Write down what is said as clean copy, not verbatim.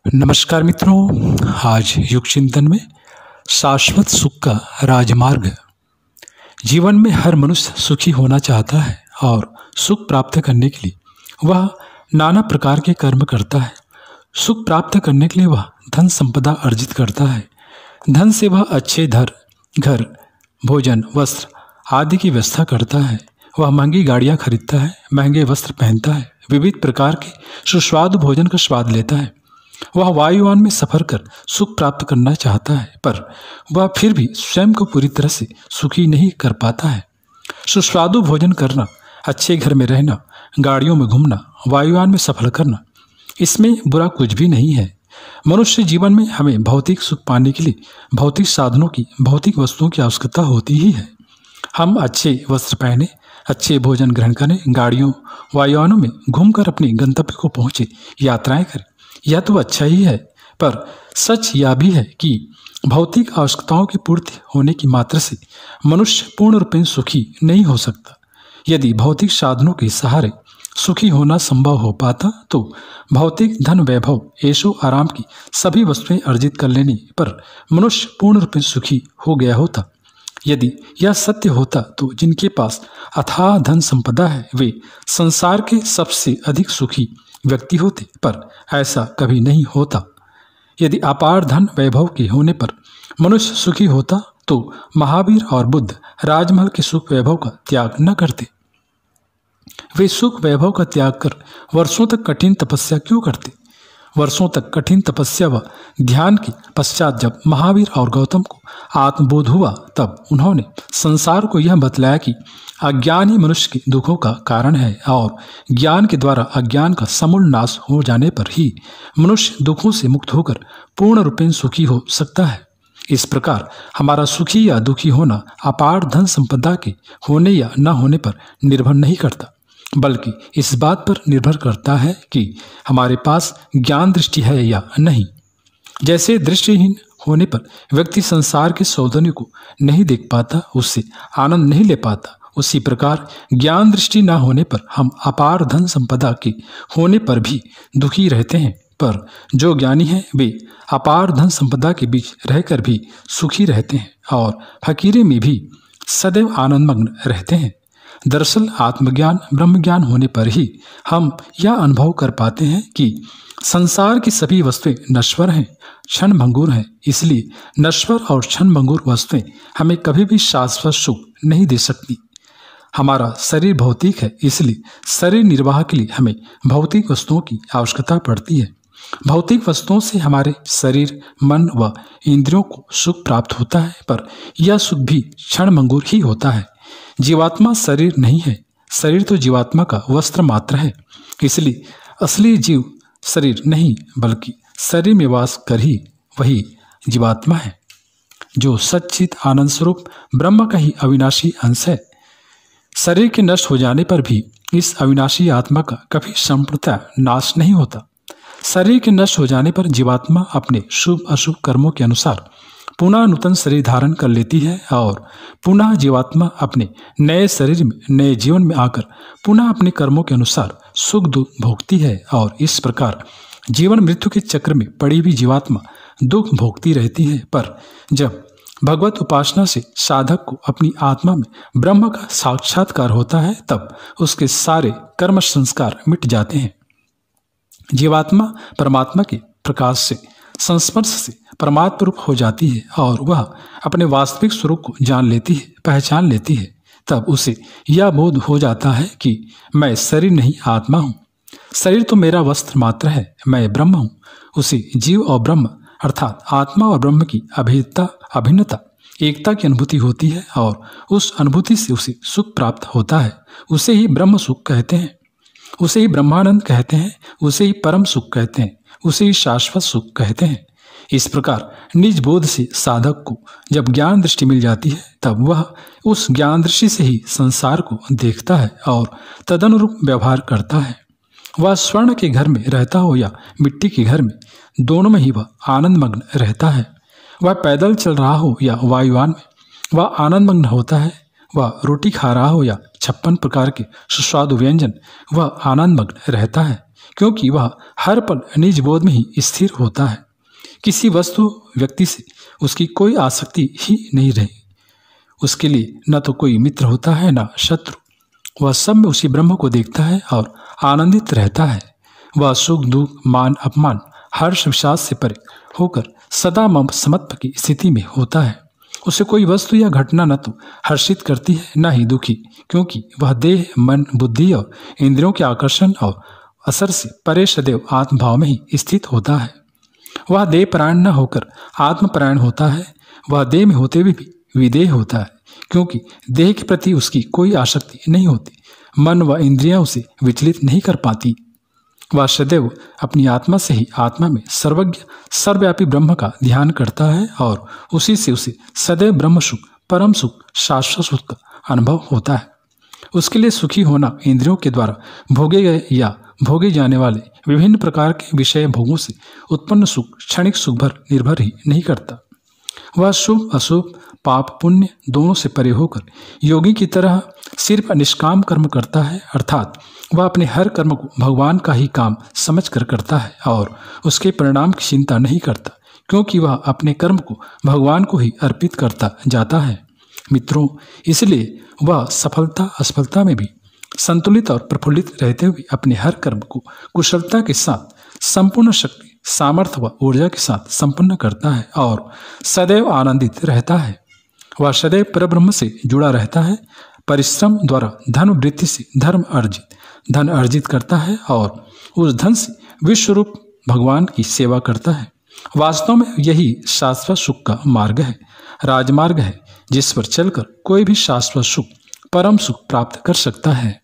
नमस्कार मित्रों, आज युग चिंतन में शाश्वत सुख का राजमार्ग। जीवन में हर मनुष्य सुखी होना चाहता है और सुख प्राप्त करने के लिए वह नाना प्रकार के कर्म करता है। सुख प्राप्त करने के लिए वह धन संपदा अर्जित करता है। धन से वह अच्छे घर, भोजन, वस्त्र आदि की व्यवस्था करता है। वह महंगी गाड़ियाँ खरीदता है, महंगे वस्त्र पहनता है, विविध प्रकार के सुस्वादु भोजन का स्वाद लेता है। वह वायुयान में सफर कर सुख प्राप्त करना चाहता है, पर वह फिर भी स्वयं को पूरी तरह से सुखी नहीं कर पाता है। सुस्वादु भोजन करना, अच्छे घर में रहना, गाड़ियों में घूमना, वायुयान में सफर करना, इसमें बुरा कुछ भी नहीं है। मनुष्य जीवन में हमें भौतिक सुख पाने के लिए भौतिक साधनों की, भौतिक वस्तुओं की आवश्यकता होती ही है। हम अच्छे वस्त्र पहने, अच्छे भोजन ग्रहण करें, गाड़ियों, वायुयानों में घूमकर अपने गंतव्य को पहुँचे, यात्राएं करें, यह तो अच्छा ही है। पर सच यह भी है कि भौतिक आवश्यकताओं की पूर्ति होने की मात्र से मनुष्य पूर्ण रूप में सुखी नहीं हो सकता। यदि भौतिक साधनों के सहारे सुखी होना संभव हो पाता तो भौतिक धन, वैभव, ऐशो आराम की सभी वस्तुएं अर्जित कर लेने पर मनुष्य पूर्ण रूप में सुखी हो गया होता। यदि यह सत्य होता तो जिनके पास अथाह धन संपदा है वे संसार के सबसे अधिक सुखी व्यक्ति होते, पर ऐसा कभी नहीं होता। यदि अपार धन वैभव के होने पर मनुष्य सुखी होता तो महावीर और बुद्ध राजमहल के सुख वैभव का त्याग न करते। वे सुख वैभव का त्याग कर वर्षों तक कठिन तपस्या क्यों करते? वर्षों तक कठिन तपस्या व ध्यान के पश्चात जब महावीर और गौतम को आत्मबोध हुआ तब उन्होंने संसार को यह बतलाया कि अज्ञान ही मनुष्य के दुखों का कारण है और ज्ञान के द्वारा अज्ञान का समूल नाश हो जाने पर ही मनुष्य दुखों से मुक्त होकर पूर्ण रूपेण सुखी हो सकता है। इस प्रकार हमारा सुखी या दुखी होना अपार धन संपदा के होने या न होने पर निर्भर नहीं करता, बल्कि इस बात पर निर्भर करता है कि हमारे पास ज्ञान दृष्टि है या नहीं। जैसे दृष्टिहीन होने पर व्यक्ति संसार के सौंदर्य को नहीं देख पाता, उससे आनंद नहीं ले पाता, उसी प्रकार ज्ञान दृष्टि न होने पर हम अपार धन संपदा के होने पर भी दुखी रहते हैं। पर जो ज्ञानी हैं वे अपार धन संपदा के बीच रहकर भी सुखी रहते हैं और फकीरी में भी सदैव आनंदमग्न रहते हैं। दरअसल आत्मज्ञान, ब्रह्मज्ञान होने पर ही हम यह अनुभव कर पाते हैं कि संसार की सभी वस्तुएं नश्वर हैं, क्षण भंगुर हैं। इसलिए नश्वर और क्षण भंगुर वस्तुएं हमें कभी भी शाश्वत सुख नहीं दे सकती। हमारा शरीर भौतिक है, इसलिए शरीर निर्वाह के लिए हमें भौतिक वस्तुओं की आवश्यकता पड़ती है। भौतिक वस्तुओं से हमारे शरीर, मन व इंद्रियों को सुख प्राप्त होता है, पर यह सुख भी क्षण भंगुर ही होता है। जीवात्मा शरीर नहीं है, शरीर तो जीवात्मा का वस्त्र मात्र है। इसलिए असली जीव शरीर नहीं बल्कि शरीर में वास कर ही वही जीवात्मा है, जो सच्चित आनंद स्वरूप ब्रह्म का ही अविनाशी अंश है। शरीर के नष्ट हो जाने पर भी इस अविनाशी आत्मा का कभी संपूर्णतः नाश नहीं होता। शरीर के नष्ट हो जाने पर जीवात्मा अपने शुभ अशुभ कर्मों के अनुसार पुनः नूतन शरीर धारण कर लेती है और पुनः जीवात्मा अपने नए शरीर में, नए जीवन में आकर पुनः अपने कर्मों के अनुसार सुख दुख भोगती है और इस प्रकार जीवन मृत्यु के चक्र में पड़ी हुई जीवात्मा दुख भोगती रहती है। पर जब भगवत उपासना से साधक को अपनी आत्मा में ब्रह्म का साक्षात्कार होता है तब उसके सारे कर्म संस्कार मिट जाते हैं। जीवात्मा परमात्मा के प्रकाश से, संस्पर्श से परमात्मा रूप हो जाती है और वह अपने वास्तविक स्वरूप को जान लेती है, पहचान लेती है। तब उसे यह बोध हो जाता है कि मैं शरीर नहीं, आत्मा हूँ। शरीर तो मेरा वस्त्र मात्र है, मैं ब्रह्म हूँ। उसे जीव और ब्रह्म अर्थात आत्मा और ब्रह्म की अभेदता, अभिन्नता, एकता की अनुभूति होती है और उस अनुभूति से उसे सुख प्राप्त होता है। उसे ही ब्रह्म सुख कहते हैं, उसे ही ब्रह्मानंद कहते हैं, उसे ही परम सुख कहते हैं, उसे ही शाश्वत सुख कहते हैं। इस प्रकार निज बोध से साधक को जब ज्ञान दृष्टि मिल जाती है तब वह उस ज्ञान दृष्टि से ही संसार को देखता है और तदनुरूप व्यवहार करता है। वह स्वर्ण के घर में रहता हो या मिट्टी के घर में, दोनों में ही वह आनंदमग्न रहता है। वह पैदल चल रहा हो या वायुयान में, वह आनंदमग्न होता है। वह रोटी खा रहा हो या 56 प्रकार के सुस्वादु व्यंजन, वह आनंदमग्न रहता है। क्योंकि वह हर पल निज बोध में ही स्थिर होता है। किसी वस्तु व्यक्ति से उसकी कोई आसक्ति ही नहीं रही। उसके लिए न तो कोई मित्र होता है न शत्रु। वह सब में उसी ब्रह्म को देखता है और आनंदित रहता है। वह सुख दुख मान अपमान हर्ष विषाद से परे होकर सदा समत्व की स्थिति में होता है। उसे कोई वस्तु या घटना न तो हर्षित करती है न ही दुखी, क्योंकि वह देह मन बुद्धि और इंद्रियों के आकर्षण और असर से परे सदैव आत्मभाव में ही स्थित होता है। वह देह परायण न होकर आत्मपरायण होता है। वह देह में होते हुए भी विदेह होता है, क्योंकि देह के प्रति उसकी कोई आसक्ति नहीं होती। मन व इंद्रियां उसे विचलित नहीं कर पाती। वह सदैव अपनी आत्मा से ही आत्मा में सर्वज्ञ सर्वव्यापी ब्रह्म का ध्यान करता है और उसी से उसे सदैव ब्रह्म सुख परम सुख शाश्वत सुख का अनुभव होता है। उसके लिए सुखी होना इंद्रियों के द्वारा भोगे गए या भोगे जाने वाले विभिन्न प्रकार के विषय भोगों से उत्पन्न सुख क्षणिक सुख पर निर्भर ही नहीं करता। वह शुभ अशुभ पाप पुण्य दोनों से परे होकर योगी की तरह सिर्फ निष्काम कर्म करता है, अर्थात वह अपने हर कर्म को भगवान का ही काम समझकर करता है और उसके परिणाम की चिंता नहीं करता, क्योंकि वह अपने कर्म को भगवान को ही अर्पित करता जाता है। मित्रों, इसलिए वह सफलता असफलता में भी संतुलित और प्रफुल्लित रहते हुए अपने हर कर्म को कुशलता के साथ संपूर्ण शक्ति सामर्थ्य व ऊर्जा के साथ संपन्न करता है और सदैव आनंदित रहता है। वह सदैव परब्रह्म से जुड़ा रहता है। परिश्रम द्वारा धन वृत्ति से धन अर्जित करता है और उस धन से विश्वरूप भगवान की सेवा करता है। वास्तव में यही शाश्वत सुख का मार्ग है, राजमार्ग है, जिस पर चलकर कोई भी शाश्वत सुख परम सुख प्राप्त कर सकता है।